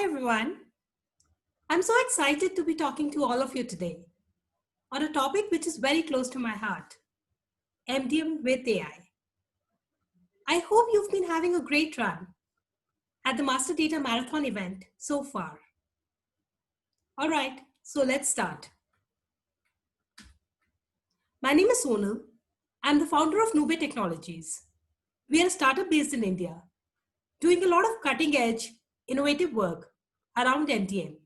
everyone. I'm so excited to be talking to all of you today on a topic which is very close to my heart, MDM with AI. I hope you've been having a great run at the Master Data Marathon event so far. All right, so let's start. My name is Sonal. I'm the founder of Nube Technologies. We are a startup based in India, doing a lot of cutting edge, innovative work around MDM.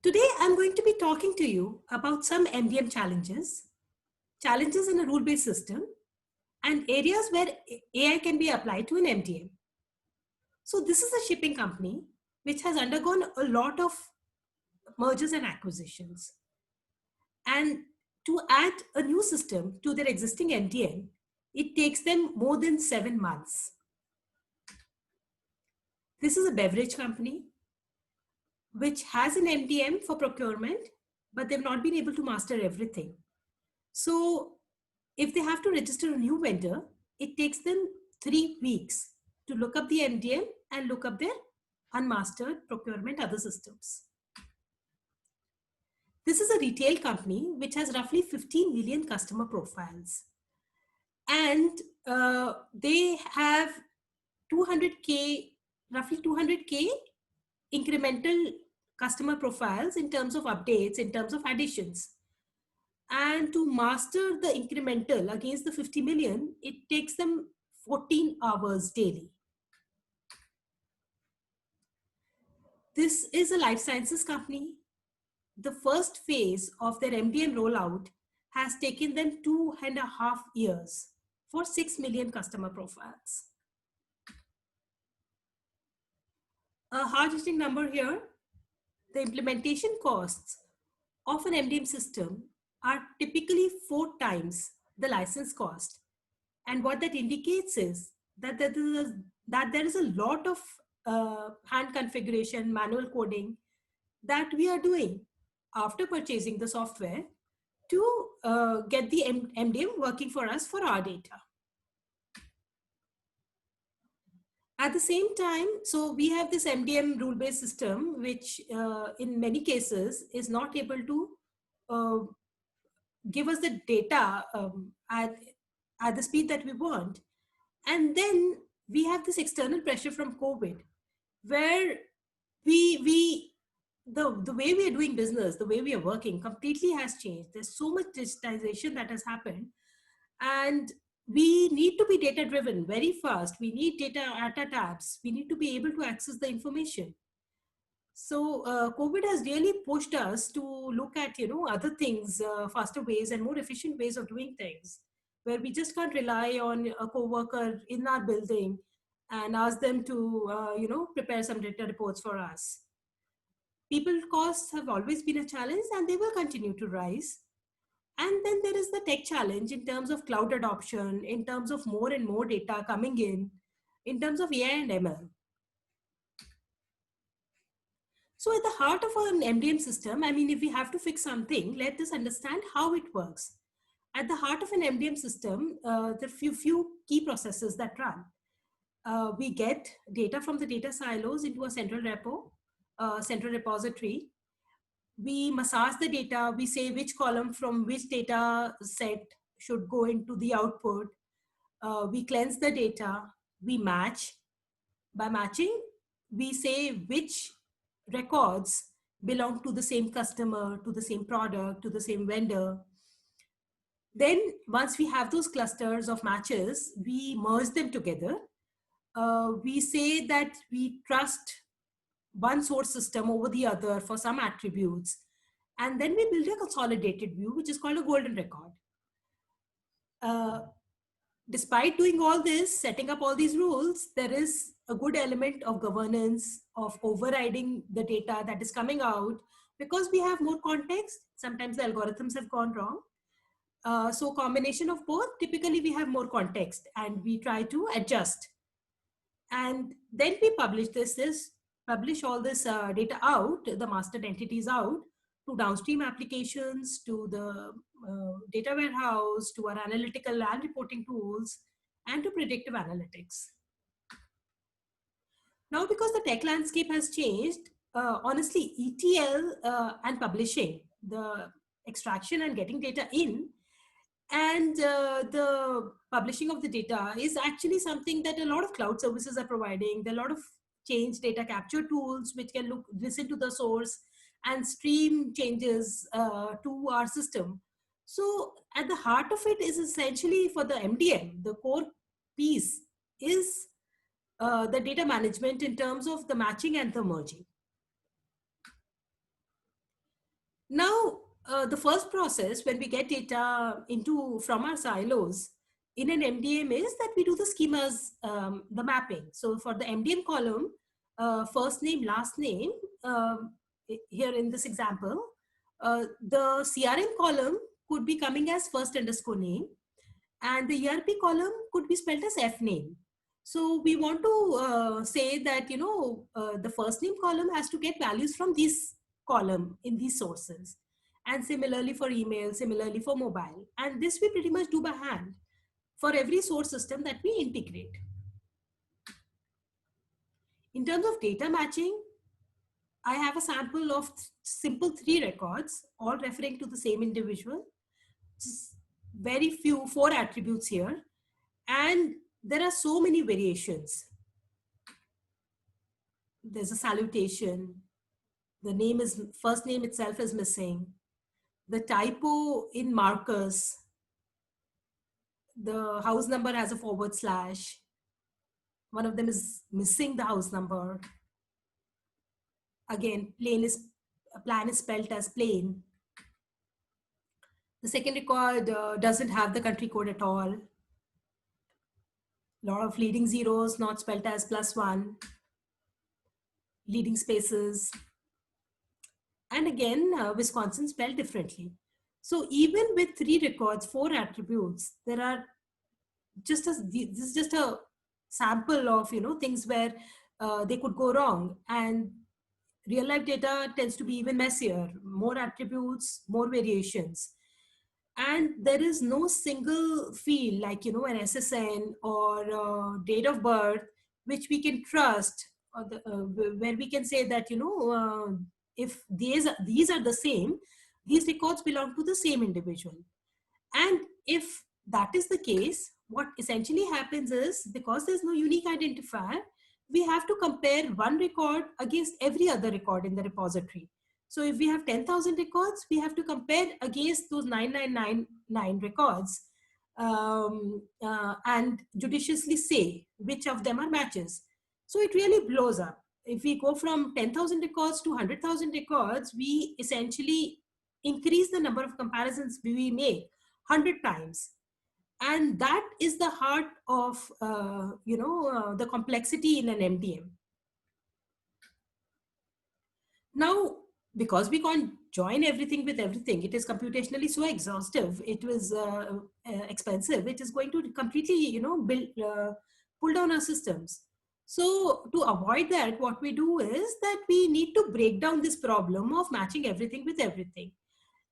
Today, I'm going to be talking to you about some MDM challenges in a rule-based system, and areas where AI can be applied to an MDM. So this is a shipping company which has undergone a lot of mergers and acquisitions. And to add a new system to their existing MDM, it takes them more than 7 months. This is a beverage company which has an MDM for procurement, but they've not been able to master everything. So if they have to register a new vendor, it takes them 3 weeks to look up the MDM and look up their unmastered procurement other systems. This is a retail company which has roughly 15 million customer profiles. And they have 200K, roughly 200K incremental customer profiles in terms of updates, in terms of additions. And to master the incremental against the 50 million, it takes them 14 hours daily. This is a life sciences company. The first phase of their MDM rollout has taken them 2.5 years for 6 million customer profiles. A hard-hitting number here, the implementation costs of an MDM system are typically 4 times the license cost. And what that indicates is that there is a lot of hand configuration, manual coding that we are doing after purchasing the software to get the MDM working for us for our data. At the same time, so we have this MDM rule-based system, which in many cases is not able to give us the data at the speed that we want. And then we have this external pressure from COVID, where the way we are doing business, the way we are working completely has changed. There's so much digitization that has happened. And we need to be data driven very fast. We need data tabs. We need to be able to access the information. So COVID has really pushed us to look at other things, faster ways and more efficient ways of doing things, where we just can't rely on a coworker in our building and ask them to prepare some data reports for us. People costs have always been a challenge, and they will continue to rise. And then there is the tech challenge in terms of cloud adoption, in terms of more and more data coming in terms of AI and ML. So at the heart of an MDM system, I mean, if we have to fix something, let us understand how it works. At the heart of an MDM system, there are few key processes that run. We get data from the data silos into a central central repository. We massage the data. We say which column from which data set should go into the output. We cleanse the data. We match. By matching, we say which records belong to the same customer, to the same product, to the same vendor. Then once we have those clusters of matches, we merge them together. We say that we trust one source system over the other for some attributes. And then we build a consolidated view, which is called a golden record. Despite doing all this, setting up all these rules, there is a good element of governance, of overriding the data that is coming out, because we have more context. Sometimes the algorithms have gone wrong. So combination of both, typically we have more context and we try to adjust. And then we publish all this data out, the mastered entities out, to downstream applications, to the data warehouse, to our analytical and reporting tools, and to predictive analytics. Now, because the tech landscape has changed, honestly, ETL and publishing, the extraction and getting data in, and the publishing of the data is actually something that a lot of cloud services are providing. There are a lot of change data capture tools which can listen to the source and stream changes to our system. So at the heart of it is essentially for the MDM, the core piece is the data management in terms of the matching and the merging. Now, the first process when we get data into from our silos in an MDM is that we do the schemas, the mapping. So for the MDM column, first name, last name, here in this example, the CRM column could be coming as first underscore name, and the ERP column could be spelled as F name. So we want to say that, the first name column has to get values from this column in these sources. And similarly for email, similarly for mobile. And this we pretty much do by hand for every source system that we integrate. In terms of data matching, I have a sample of simple 3 records, all referring to the same individual. Just very few, 4 attributes here. And there are so many variations. There's a salutation. The name is, first name itself is missing. The typo in markers. The house number has a forward slash. One of them is missing the house number. Again, plan is spelled as plain. The second record doesn't have the country code at all. A lot of leading zeros, not spelled as +1. Leading spaces. And again, Wisconsin spelled differently. So even with 3 records, 4 attributes, there are this is just a sample of things where they could go wrong. And real life data tends to be even messier, more attributes, more variations. And there is no single field like an SSN or date of birth which we can trust, or where we can say that if these are the same, these records belong to the same individual. And if that is the case, what essentially happens is, because there's no unique identifier, we have to compare one record against every other record in the repository. So if we have 10,000 records, we have to compare against those 9999 records and judiciously say which of them are matches. So it really blows up. If we go from 10,000 records to 100,000 records, we essentially increase the number of comparisons we make 100 times. And that is the heart of the complexity in an MDM. Now, because we can't join everything with everything, it is computationally so exhaustive, it was expensive, it is going to completely pull down our systems. So to avoid that, what we do is that we need to break down this problem of matching everything with everything,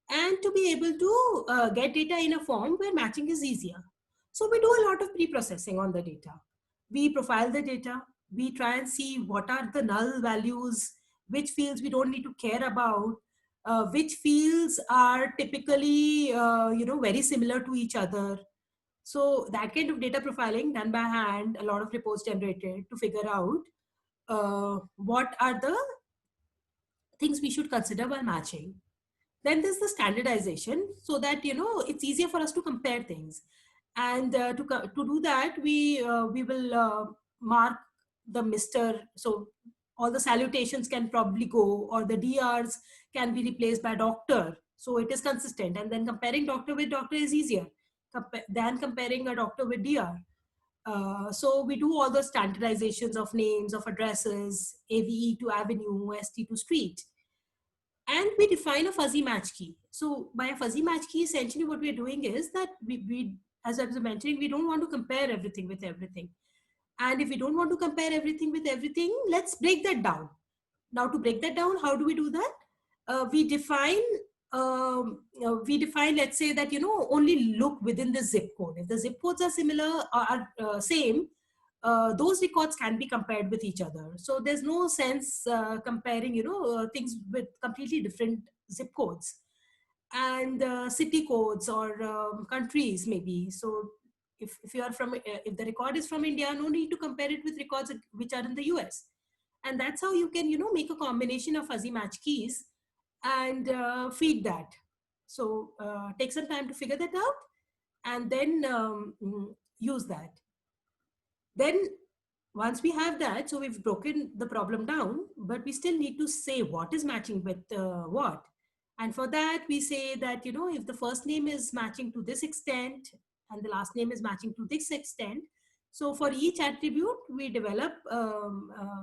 and to be able to get data in a form where matching is easier. So we do a lot of pre-processing on the data. We profile the data. We try and see what are the null values, which fields we don't need to care about, which fields are typically very similar to each other. So that kind of data profiling done by hand, a lot of reports generated to figure out what are the things we should consider while matching. Then there's the standardization, so that it's easier for us to compare things. And to do that, we will mark the Mr. So all the salutations can probably go, or the DRs can be replaced by doctor. So it is consistent. And then comparing doctor with doctor is easier than comparing a doctor with DR. So we do all the standardizations of names, of addresses, AVE to avenue, ST to street. And we define a fuzzy match key. So by a fuzzy match key, essentially what we're doing is that we, as I was mentioning, we don't want to compare everything with everything. And if we don't want to compare everything with everything, let's break that down. Now to break that down, how do we do that? We define, let's say that, only look within the zip code. If the zip codes are similar, are same, those records can be compared with each other. So there's no sense comparing, things with completely different zip codes and city codes or countries maybe. So if you are from, if the record is from India, no need to compare it with records which are in the US. And that's how you can, make a combination of fuzzy match keys and feed that. So take some time to figure that out and then use that. Then once we have that, so we've broken the problem down, but we still need to say what is matching with what. And for that, we say that, if the first name is matching to this extent and the last name is matching to this extent, so for each attribute, we develop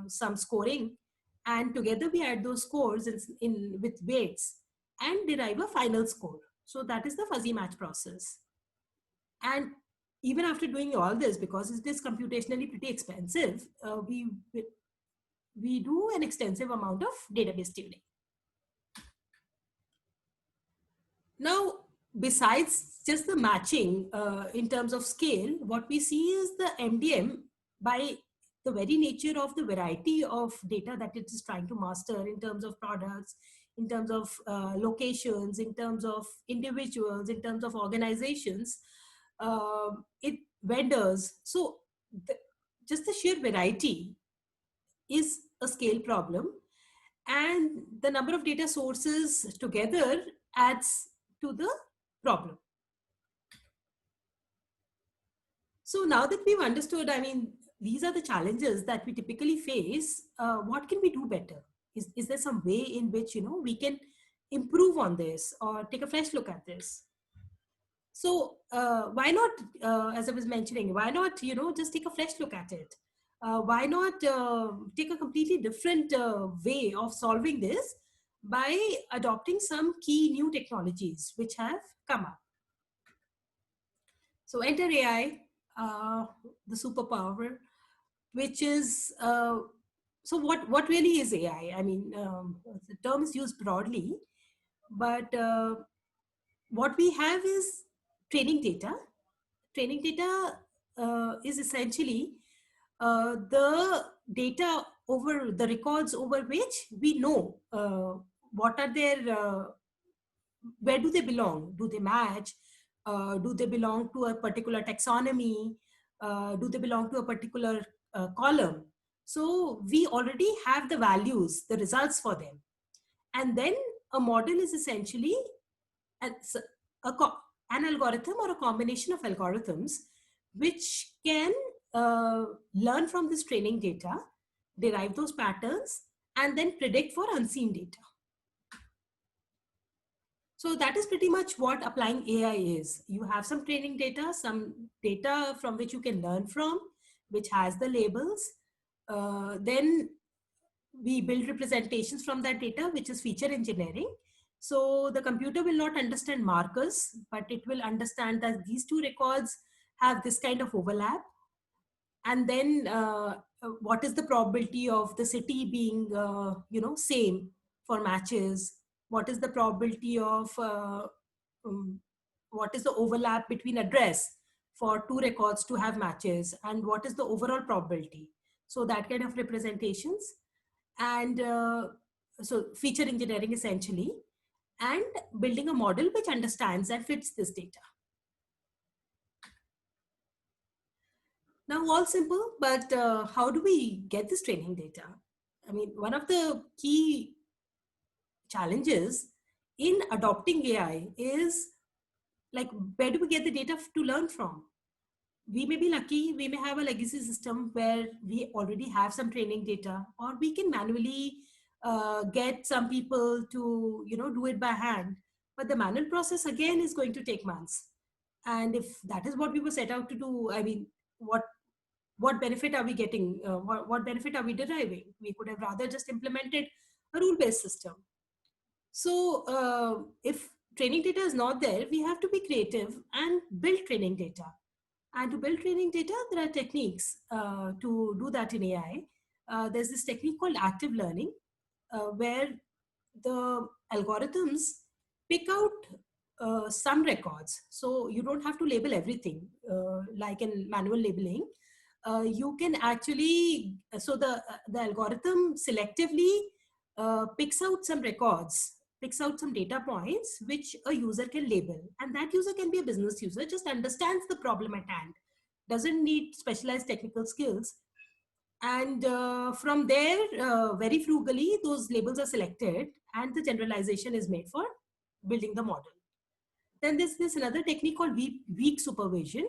some scoring, and together we add those scores in with weights and derive a final score. So that is the fuzzy match process. And even after doing all this, because it is computationally pretty expensive, we do an extensive amount of database tuning. Now, besides just the matching in terms of scale, what we see is the MDM, by the very nature of the variety of data that it is trying to master in terms of products, in terms of locations, in terms of individuals, in terms of organizations, it vendors. So just the sheer variety is a scale problem, and the number of data sources together adds to the problem. So now that we've understood, I mean, these are the challenges that we typically face. What can we do better? Is there some way in which, we can improve on this or take a fresh look at this? So why not, as I was mentioning, why not, just take a fresh look at it? Why not take a completely different way of solving this by adopting some key new technologies which have come up? So enter AI, the superpower, which is, so what really is AI? I mean, the term is used broadly, but what we have is training data. Training data is essentially the data over the records over which we know what are their, where do they belong? Do they match? Do they belong to a particular taxonomy? Do they belong to a particular column? So we already have the values, the results for them. And then a model is essentially an algorithm or a combination of algorithms which can learn from this training data, derive those patterns, and then predict for unseen data. So that is pretty much what applying AI is. You have some training data, some data from which you can learn from, which has the labels. Then we build representations from that data, which is feature engineering. So the computer will not understand markers, but it will understand that these two records have this kind of overlap. And then what is the probability of the city being, same for matches? What is the probability of, what is the overlap between address for two records to have matches? And what is the overall probability? So that kind of representations. And so feature engineering essentially, and building a model which understands and fits this data. Now, all simple, but how do we get this training data? I mean, one of the key challenges in adopting AI is, like, where do we get the data to learn from? We may be lucky, we may have a legacy system where we already have some training data, or we can manually get some people to, do it by hand. But the manual process again is going to take months. And if that is what we were set out to do, I mean, what benefit are we getting? What benefit are we deriving? We could have rather just implemented a rule-based system. So if training data is not there, we have to be creative and build training data. And to build training data, there are techniques to do that in AI. There's this technique called active learning, where the algorithms pick out some records. So you don't have to label everything like in manual labeling. you can actually, so the algorithm selectively picks out some records, picks out some data points which a user can label. And that user can be a business user, just understands the problem at hand, doesn't need specialized technical skills. And from there, very frugally, those labels are selected and the generalization is made for building the model. Then there's this another technique called weak supervision,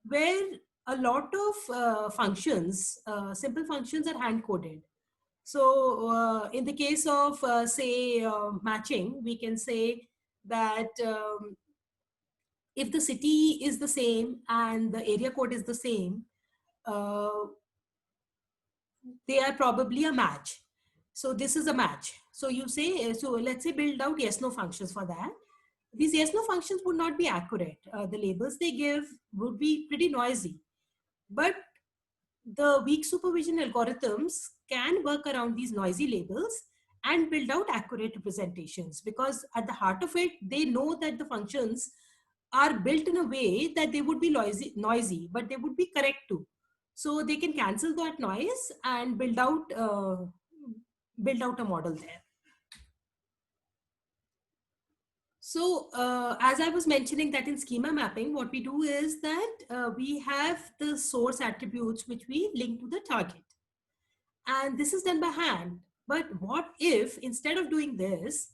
where a lot of functions, simple functions, are hand coded. So in the case of, say, matching, we can say that if the city is the same and the area code is the same, uh, they are probably a match. So this is a match. So you say, so let's say build out yes no functions for that. These yes no functions would not be accurate. The labels they give would be pretty noisy. But the weak supervision algorithms can work around these noisy labels and build out accurate representations, because at the heart of it, they know that the functions are built in a way that they would be noisy, but they would be correct too. So they can cancel that noise and build out a model there. So as I was mentioning that in schema mapping, what we do is that we have the source attributes which we link to the target. And this is done by hand. But what if instead of doing this,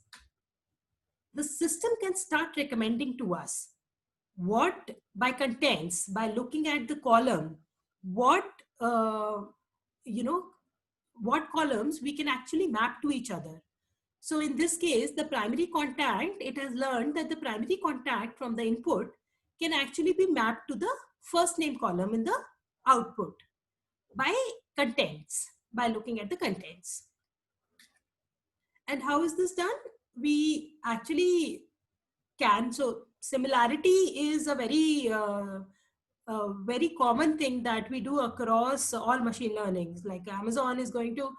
the system can start recommending to us what, by contents, by looking at the column, what, you know, what columns we can actually map to each other. So in this case, the primary contact, it has learned that the primary contact from the input can actually be mapped to the first name column in the output by contents, by looking at the contents. And how is this done? We actually can. So similarity is a very common thing that we do across all machine learnings. Like Amazon is going to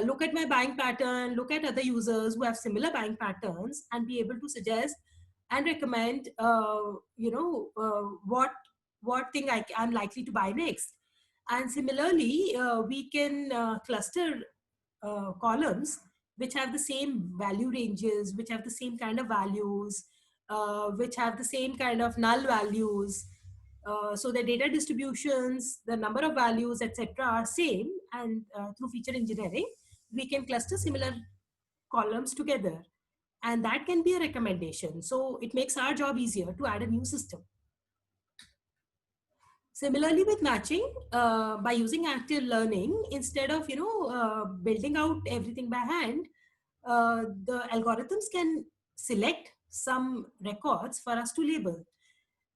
look at my buying pattern, look at other users who have similar buying patterns, and be able to suggest and recommend, what thing I'm likely to buy next. And similarly, we can cluster columns which have the same value ranges, which have the same kind of values, which have the same kind of null values. So the data distributions, the number of values, etc., are same. And through feature engineering, we can cluster similar columns together. And that can be a recommendation. So it makes our job easier to add a new system. Similarly with matching, by using active learning, instead of building out everything by hand, the algorithms can select some records for us to label.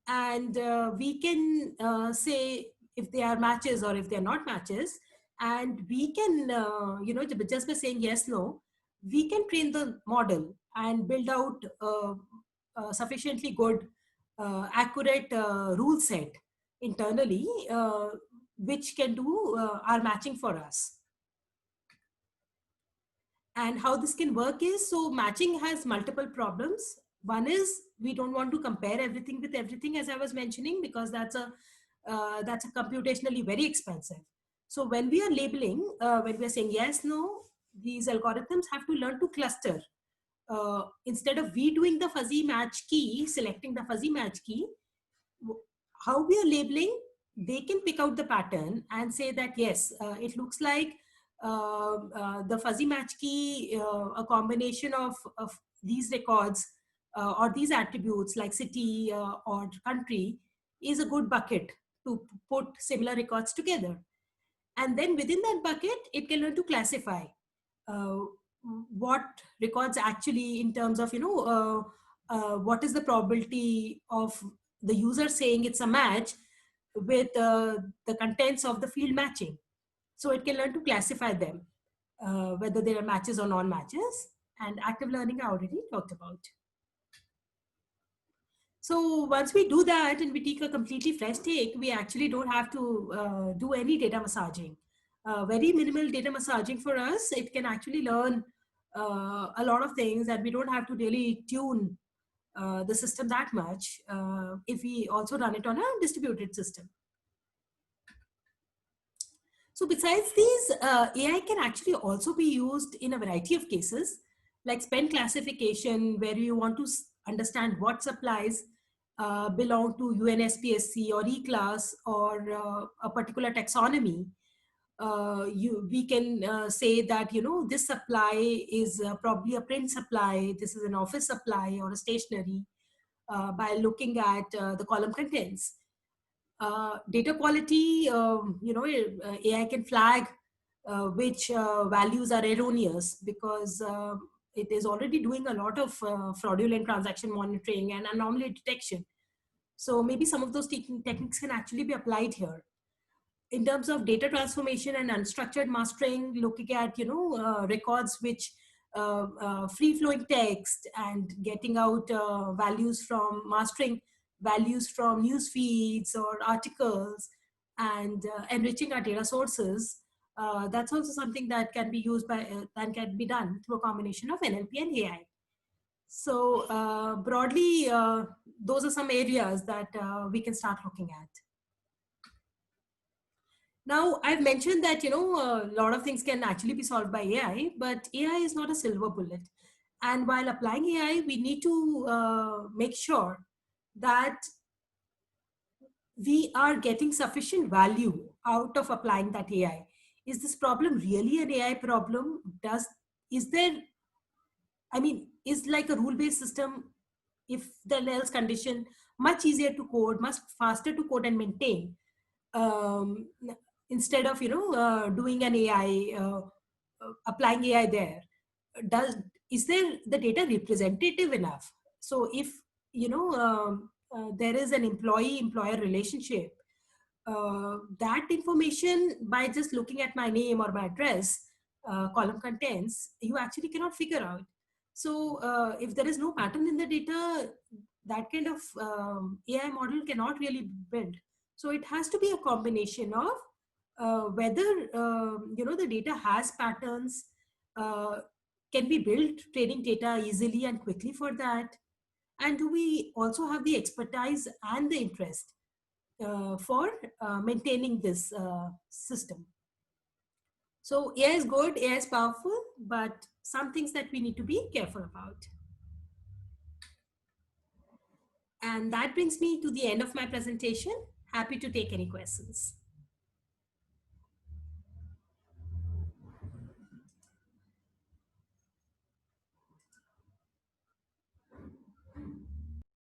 And we can say if they are matches or if they're not matches. And we can, just by saying yes, no, we can train the model and build out a sufficiently good, accurate rule set internally, which can do our matching for us. And how this can work is, so matching has multiple problems. One is we don't want to compare everything with everything, as I was mentioning, because that's a computationally very expensive. So when we are labeling, when we are saying yes, no, these algorithms have to learn to cluster. Instead of we doing the fuzzy match key, selecting the fuzzy match key, how we are labeling, they can pick out the pattern and say that, yes, it looks like the fuzzy match key, a combination of these records or these attributes like city or country is a good bucket to put similar records together. And then within that bucket, it can learn to classify uh, what records actually, in terms of, what is the probability of the user saying it's a match with the contents of the field matching. So it can learn to classify them, whether they are matches or non-matches. And active learning I already talked about. So once we do that and we take a completely fresh take, we actually don't have to do any data massaging. Very minimal data massaging for us. It can actually learn a lot of things, and we don't have to really tune the system that much if we also run it on a distributed system. So besides these, AI can actually also be used in a variety of cases, like spend classification, where you want to understand what supplies belong to UNSPSC or E-class or a particular taxonomy. We can say that, this supply is probably a print supply, this is an office supply or a stationery, by looking at the column contents. Data quality, AI can flag which values are erroneous, because it is already doing a lot of fraudulent transaction monitoring and anomaly detection. So maybe some of those techniques can actually be applied here. In terms of data transformation and unstructured mastering, looking at records which free flowing text, and getting out values from mastering values from news feeds or articles, and enriching our data sources. That's also something that can be used by that can be done through a combination of NLP and AI. So broadly, those are some areas that we can start looking at. Now, I've mentioned that, a lot of things can actually be solved by AI, but AI is not a silver bullet. And while applying AI, we need to make sure that we are getting sufficient value out of applying that AI. Is this problem really an AI problem? Is there, I mean, is like a rule-based system, if the else condition, much easier to code, much faster to code and maintain, um, instead of doing an AI, applying AI there. Does Is there the data representative enough? So if there is an employee-employer relationship, that information, by just looking at my name or my address, column contents, you actually cannot figure out. So if there is no pattern in the data, that kind of AI model cannot really build. So it has to be a combination of whether the data has patterns, uh, can we build training data easily and quickly for that, and do we also have the expertise and the interest for maintaining this system. So AI is good, AI is powerful, but some things that we need to be careful about. And that brings me to the end of my presentation. Happy to take any questions.